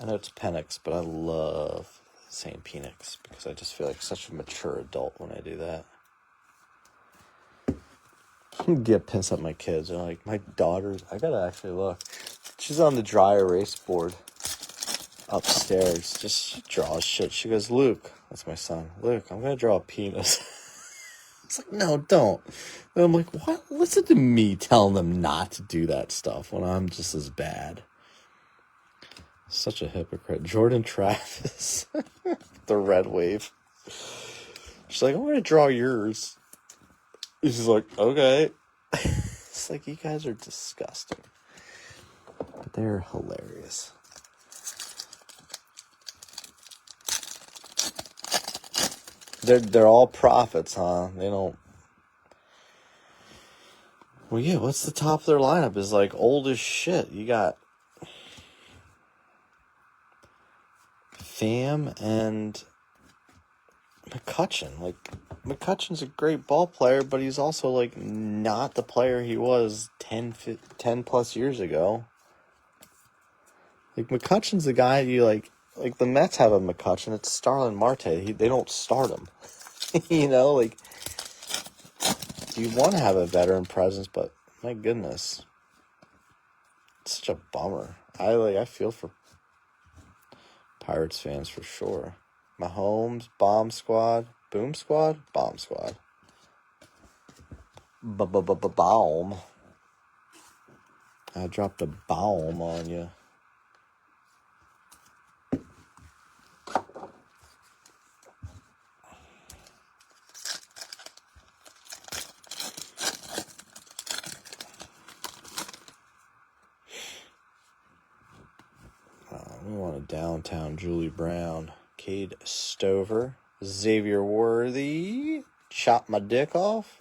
I know it's Penix, but I love saying Penix because I just feel like such a mature adult when I do that. Get pissed at my kids. They're like, my daughter's, I gotta actually look. She's on the dry erase board upstairs. She draws shit. She goes, Luke, that's my son. Luke, I'm gonna draw a penis. It's like, no, don't. And I'm like, what? Listen to me telling them not to do that stuff when I'm just as bad. Such a hypocrite. Jordan Travis. The red wave. She's like, I'm going to draw yours. She's like, okay. It's like, you guys are disgusting. But they're hilarious. They're all prophets, huh? They don't. Well, yeah, what's the top of their lineup is like old as shit. You got Pham and McCutchen. Like, McCutchen's a great ball player, but he's also, like, not the player he was 10 plus years ago. Like, McCutchen's the guy you, like the Mets have a McCutchen. It's Starlin Marte. They don't start him. You know, like, you want to have a veteran presence, but my goodness. It's such a bummer. I feel for Pirates fans for sure. Mahomes, bomb squad, boom squad, bomb squad. Bomb. I dropped a bomb on you. We want a downtown Julie Brown, Cade Stover, Xavier Worthy, chop my dick off.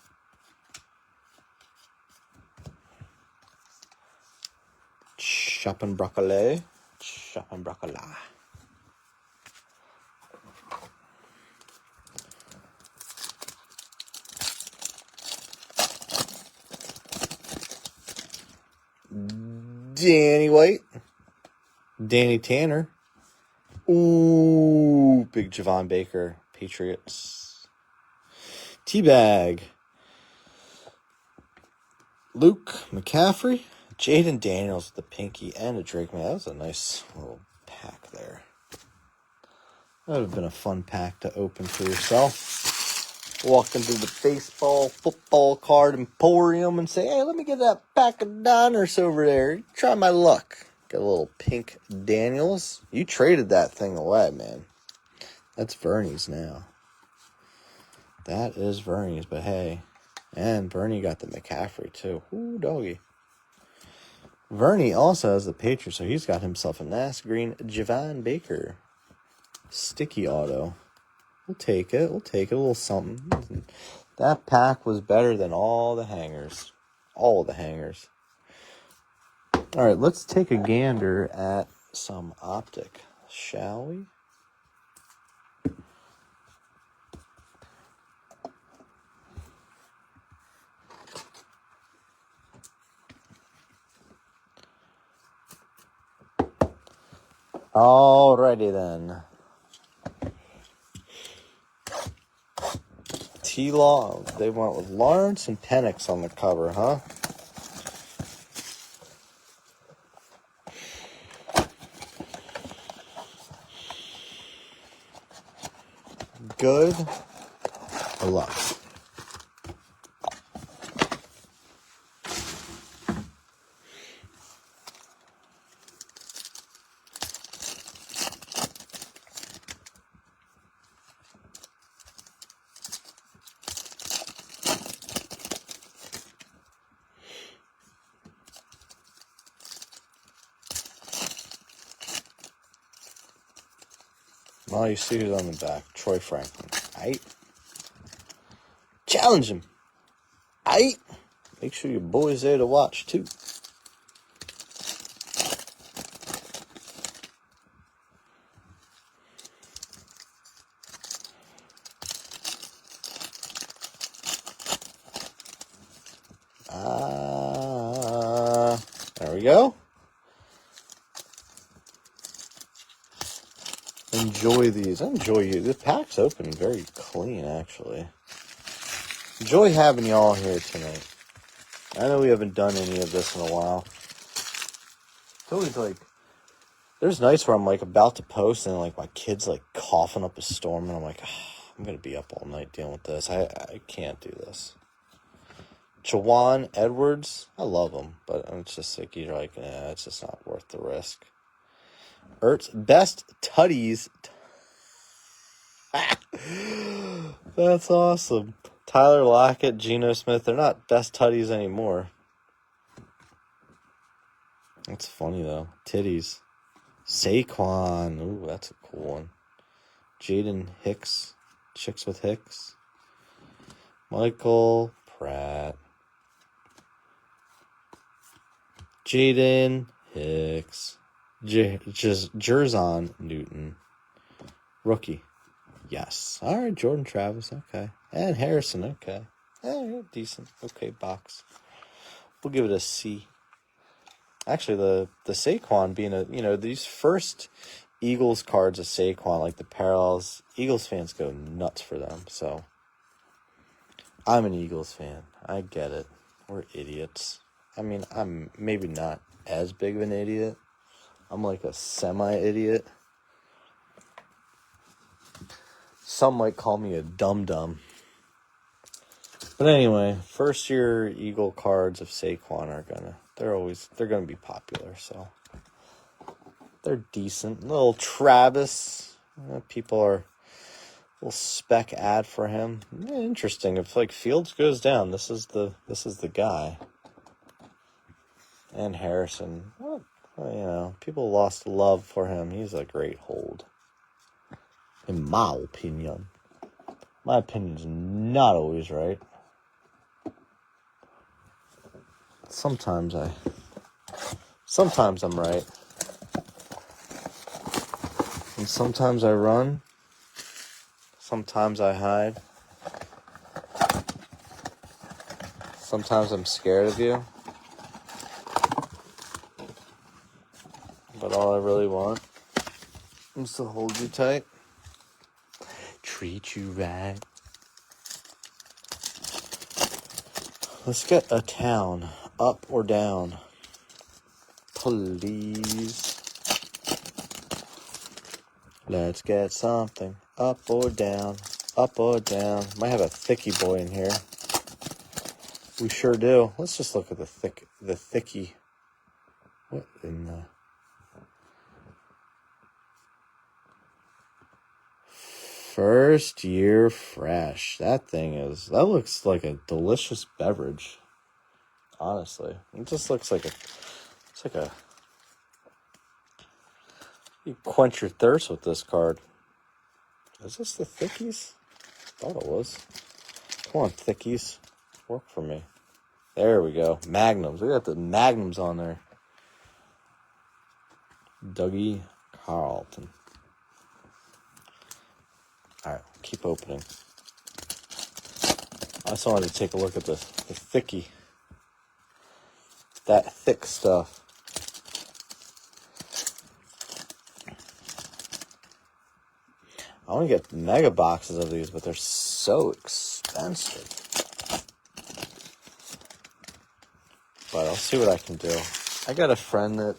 Chopping broccoli. Chopping broccoli. Danny White. Danny Tanner. Ooh, big Javon Baker. Patriots. Teabag. Luke McCaffrey. Jaden Daniels with the pinky and a Drake. Man, that was a nice little pack there. That would have been a fun pack to open for yourself. Walk into the baseball, football card emporium and say, hey, let me get that pack of Donners over there. Try my luck. Got a little pink Daniels. You traded that thing away, man. That's Vernie's now. That is Vernie's, but hey. And Vernie got the McCaffrey, too. Ooh, doggy. Vernie also has the Patriots, so he's got himself a nice green Javon Baker. Sticky auto. We'll take it. We'll take it. A little something. That pack was better than all the hangers. All the hangers. All right, let's take a gander at some Optic, shall we? Alrighty then. T-Law, they went with Lawrence and Penix on the cover, huh? Good luck. Well, you see who's on the back. Troy Franklin. Aight. Challenge him. Aight. Make sure your boy's there to watch, too. There we go. Enjoy these. Enjoy you. This pack's open very clean, actually. Enjoy having y'all here tonight. I know we haven't done any of this in a while. It's always like, there's nights where I'm like about to post and like my kid's like coughing up a storm and I'm like, I'm going to be up all night dealing with this. I can't do this. Jawan Edwards, I love him, but it's just like, you're like, it's just not worth the risk. Ertz, best tutties. That's awesome. Tyler Lockett, Geno Smith, they're not best tutties anymore. That's funny, though. Titties. Saquon. Ooh, that's a cool one. Jaden Hicks. Chicks with Hicks. Michael Pratt. Jaden Hicks. Jerzon Newton. Rookie. Yes. All right, Jordan Travis. Okay. And Harrison. Okay. Yeah, decent. Okay, box. We'll give it a C. Actually, the Saquon being these first Eagles cards of Saquon, like the parallels, Eagles fans go nuts for them. So, I'm an Eagles fan. I get it. We're idiots. I mean, I'm maybe not as big of an idiot. I'm like a semi-idiot. Some might call me a dum-dum. But anyway, first year Eagle cards of Saquon they're gonna be popular, so they're decent. Little Travis, people are a little spec ad for him. Interesting. If like Fields goes down, this is the guy. And Harrison, people lost love for him. He's a great hold, in my opinion. My opinion's not always right. Sometimes I'm right. And sometimes I run. Sometimes I hide. Sometimes I'm scared of you. But all I really want is to hold you tight. Treat you right. Let's get a town. Up or down? Please. Let's get something. Up or down? Up or down? Might have a thickie boy in here. We sure do. Let's just look at the thickie. What in the... First year fresh. That looks like a delicious beverage. Honestly, it just looks like you quench your thirst with this card. Is this the thickies? Thought it was. Come on, thickies. Work for me. There we go. Magnums. We got the Magnums on there. Dougie Carlton. Alright, keep opening. I just wanted to take a look at the thickie. That thick stuff. I want to get mega boxes of these, but they're so expensive. But I'll see what I can do. I got a friend that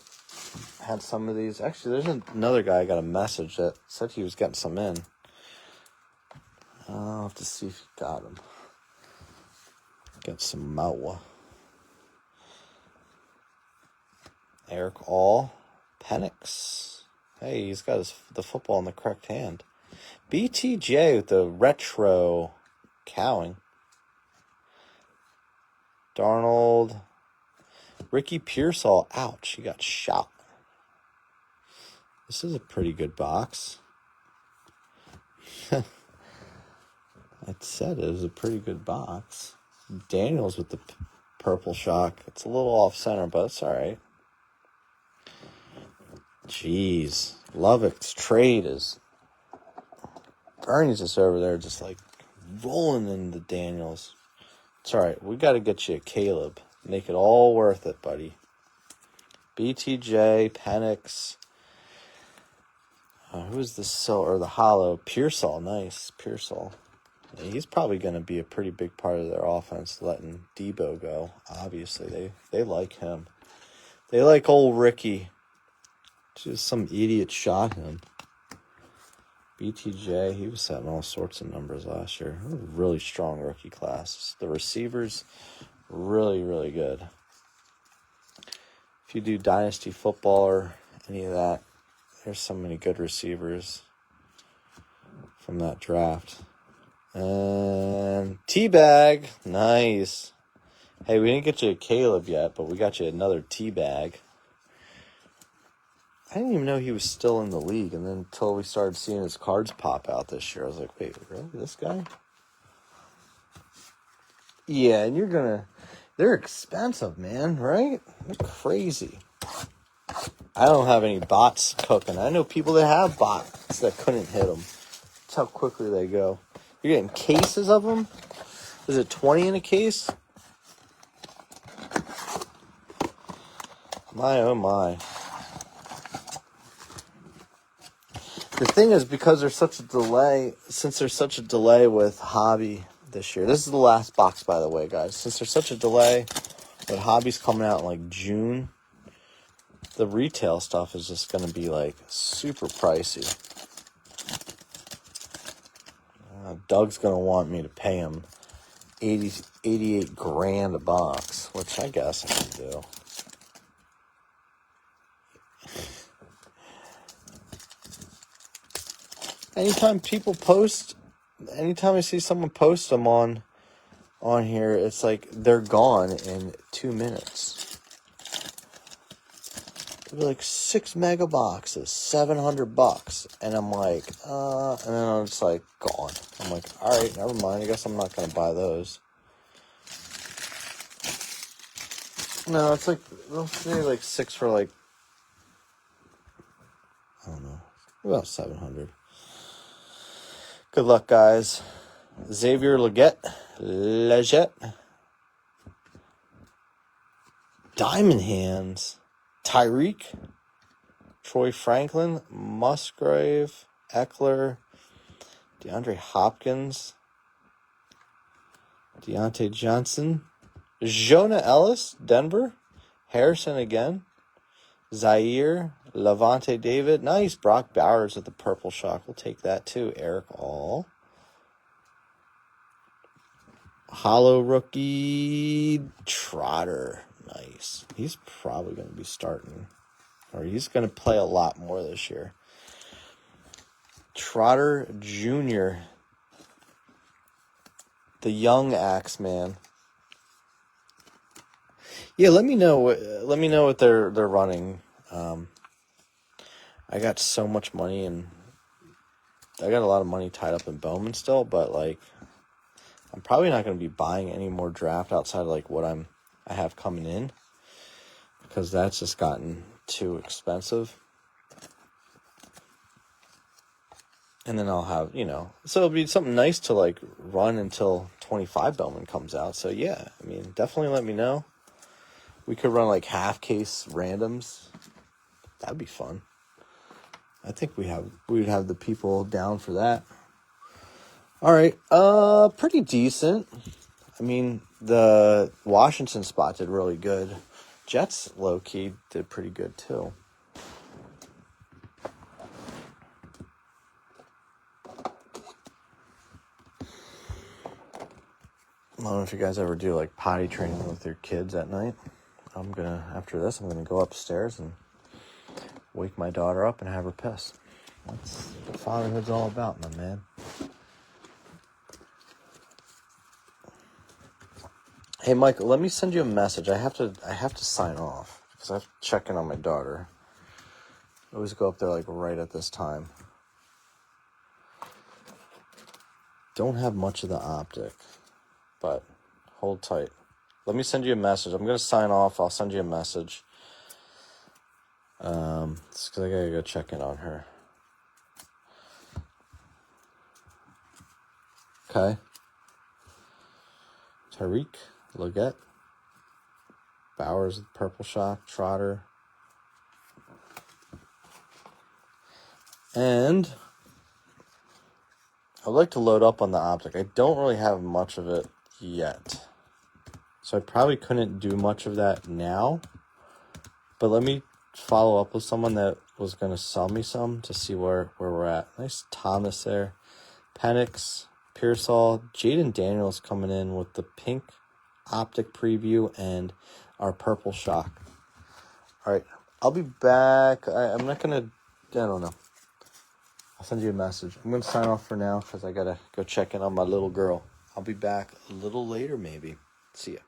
had some of these. Actually, there's another guy I got a message that said he was getting some in. I'll have to see if he got them. Got some Maua. Eric All. Penix. Hey, he's got the football in the correct hand. BTJ with the retro cowing. Darnold. Ricky Pearsall. Ouch, he got shot. This is a pretty good box. I said it was a pretty good box. Daniels with the purple shock. It's a little off center, but it's all right. Jeez. Lovett's trade is... Bernie's just over there just like rolling in the Daniels. It's all right. We got to get you a Caleb. Make it all worth it, buddy. BTJ, Penix. Who's the hollow? Pearsall. Nice. Pearsall. Yeah, he's probably going to be a pretty big part of their offense, letting Debo go. Obviously, they like him. They like old Ricky. Just some idiot shot him. BTJ, he was setting all sorts of numbers last year. A really strong rookie class. The receivers, really, really good. If you do Dynasty football or any of that, there's so many good receivers from that draft. And Teabag, nice. Hey, we didn't get you a Caleb yet, but we got you another Teabag. I didn't even know he was still in the league, and then until we started seeing his cards pop out this year, I was like, wait, really? This guy? Yeah, and you're They're expensive, man, right? They're crazy. I don't have any bots cooking. I know people that have bots that couldn't hit them. That's how quickly they go. You're getting cases of them? Is it 20 in a case? My, oh my. The thing is, because there's such a delay, since there's such a delay with Hobby this year. This is the last box, by the way, guys. Since there's such a delay with Hobby's coming out in like June, the retail stuff is just going to be like super pricey. Doug's going to want me to pay him 88 grand a box, which I guess I can do. Anytime people post, anytime I see someone post them on here, it's like they're gone in 2 minutes. It'll be like 6 mega boxes, $700, and I'm like, and then I'm just like gone. I'm like, all right, never mind. I guess I'm not gonna buy those. No, it's like they'll say like 6 for like, I don't know, about 700. Good luck, guys. Xavier Leggett. Diamond Hands. Tyreek. Troy Franklin. Musgrave. Eckler. DeAndre Hopkins. Deontay Johnson. Jonah Ellis. Denver. Harrison again. Zaire. Levante David. Nice. Brock Bowers with the purple shock. We'll take that too. Eric All. Hollow rookie Trotter. Nice. He's probably going to be starting. Or he's going to play a lot more this year. Trotter Jr. The young Axeman. Yeah, let me know what they're running. I got so much money, and I got a lot of money tied up in Bowman still, but like I'm probably not going to be buying any more draft outside of like what I have coming in, because that's just gotten too expensive. And then I'll have, so it'll be something nice to like run until 25 Bowman comes out. So yeah, I mean, definitely let me know. We could run like half case randoms. That'd be fun. I think we'd have the people down for that. All right, pretty decent. I mean, the Washington spot did really good. Jets low key did pretty good too. I don't know if you guys ever do like potty training with your kids at night. After this, I'm gonna go upstairs and wake my daughter up and have her piss. That's what fatherhood's all about, my man. Hey, Michael, let me send you a message. I have to sign off because I have to check in on my daughter. I always go up there like right at this time. Don't have much of the optic, but hold tight. Let me send you a message. I'm gonna sign off. I'll send you a message. It's because I gotta go check in on her. Okay. Tyreek, Leggett, Bowers, purple shock, Trotter, and I'd like to load up on the optic. I don't really have much of it yet, so I probably couldn't do much of that now, but let me follow up with someone that was going to sell me some to see where we're at. Nice Thomas there. Penix, Pearsall, Jaden Daniels coming in with the pink optic preview and our purple shock. All right, I'll be back. I'm not going to, I don't know. I'll send you a message. I'm going to sign off for now because I got to go check in on my little girl. I'll be back a little later maybe. See ya.